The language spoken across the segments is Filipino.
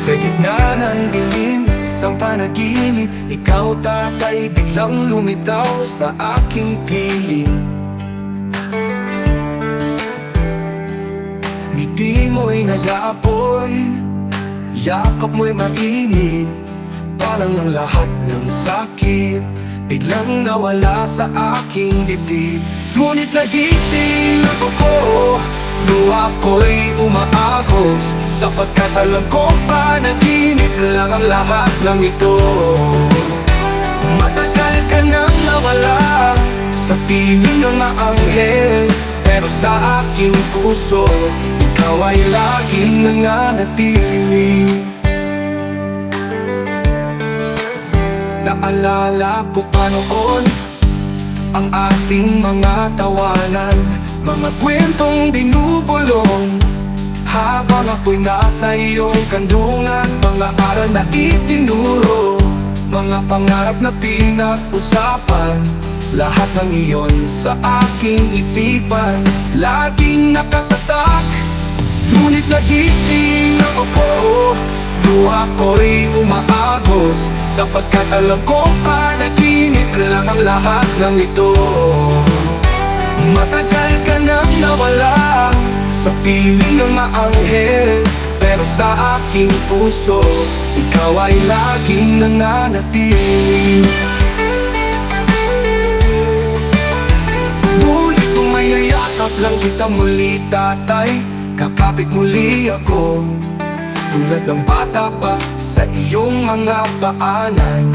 Sa gitna ng dilim, isang panaginip, ikaw tatay, biglang lumitaw sa aking piling. Ngiti mo'y nag-aapoy, yakap mo'y mainit, parang ang lahat ng sakit biglang nawala sa aking dibdib. Ngunit nagising ako, luha ko'y umaagos, sapagkat alam kong panaginip lang ang lahat ng ito. Matagal ka nang nawala sa piling ng mga anghel, pero sa aking puso, ikaw ay laging nananatili. Naalala ko pa noon ang ating mga tawanan, mga kwentong dinubulong habang ako'y nasa iyong kandungan. Mga aral na itinuro, mga pangarap na pinag-usapan, lahat ng iyon sa aking isipan laging nakatatak. Ngunit nagising ako, luha ko'y umaagos, sapagkat alam kong panaginip lang ang lahat ng ito. Matagal ka nang nawala sa piling ng mga anghel, pero sa aking puso, ikaw ay laging nananatili. Ngunit tumayayakap lang kita muli, tatay, kakapit muli ako, tulad ng bata pa sa iyong mga paanan.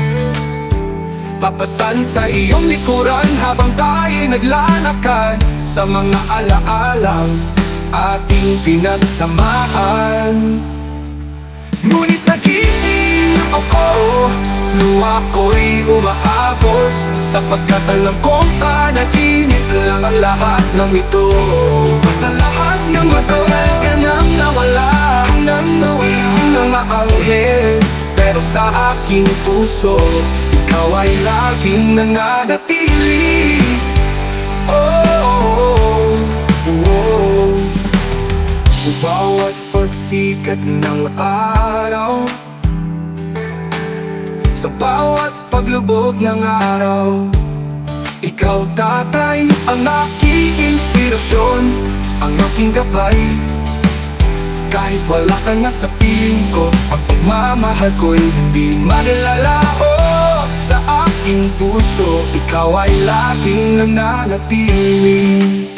Papasan sa iyong likuran habang tayo'y naglalakad sa mga alaalang ating pinagsamahan. Ngunit nagising ako, luha ko'y umaagos, sapagkat alam kong panaginip lang ang lahat ng ito. At ang lahat ng matagal ka nang nawala sa piling ng mga anghel, pero sa aking puso, ikaw ay laging nananatili. Bawat pagsikat ng araw, sa bawat paglubog ng araw, ikaw tatay ang aking inspirasyon, ang aking gabay. Kahit wala ka na sa piling ko, ang pagmamahal ko'y hindi malalao. Sa aking puso, ikaw ay laging nananatili.